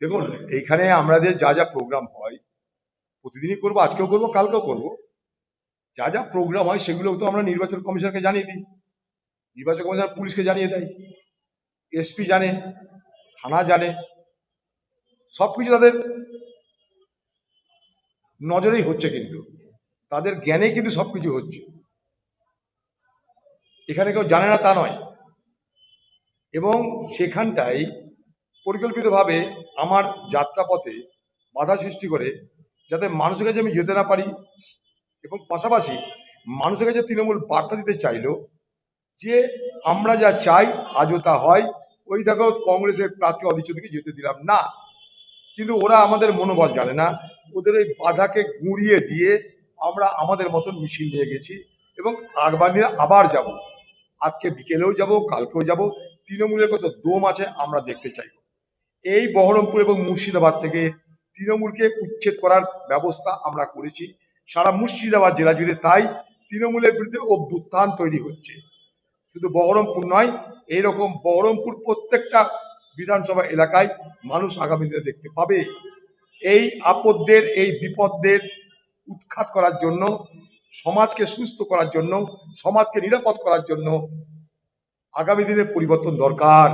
দেখুন, এইখানে আমাদের যা যা প্রোগ্রাম হয় প্রতিদিনই করবো, আজকেও করবো, কালকেও করবো। যা যা প্রোগ্রাম হয় সেগুলো তো আমরা নির্বাচন কমিশনকে জানিয়ে দিই, নির্বাচন কমিশন পুলিশকে জানিয়ে দেয়, এসপি জানে, থানা জানে, সবকিছু তাদের নজরেই হচ্ছে, কিন্তু তাদের জ্ঞানে কিন্তু সবকিছু হচ্ছে। এখানে কেউ জানে না তা নয়। এবং সেখানটাই পরিকল্পিতভাবে আমার যাত্রাপথে বাধা সৃষ্টি করে যাতে মানুষের কাছে আমি যেতে না পারি। এবং পাশাপাশি মানুষের কাছে তৃণমূল বার্তা দিতে চাইলো যে আমরা যা চাই আজও তা হয়, ওই দেখো কংগ্রেসের প্রার্থী অধীর যেতে দিলাম না। কিন্তু ওরা আমাদের মনোবল জানে না, ওদের ওই বাধাকে গুঁড়িয়ে দিয়ে আমরা আমাদের মতন মিছিল নিয়ে গেছি এবং আগামী দিনে আবার যাব, আজকে বিকেলেও যাব, কালকেও যাব। তৃণমূলের কত দম আছে আমরা দেখতে চাইব। এই বহরমপুর এবং মুর্শিদাবাদ থেকে তৃণমূলকে উচ্ছেদ করার ব্যবস্থা আমরা করেছি সারা মুর্শিদাবাদ জেলা জুড়ে। তাই তৃণমূলের বিরুদ্ধে অভ্যুত্থান তৈরি হচ্ছে, শুধু বহরমপুর নয়, এইরকম বহরমপুর প্রত্যেকটা বিধানসভা এলাকায় মানুষ আগামী দিনে দেখতে পাবে। এই আপদদের, এই বিপদদের উৎখাত করার জন্য, সমাজকে সুস্থ করার জন্য, সমাজকে নিরাপদ করার জন্য আগামী দিনে পরিবর্তন দরকার।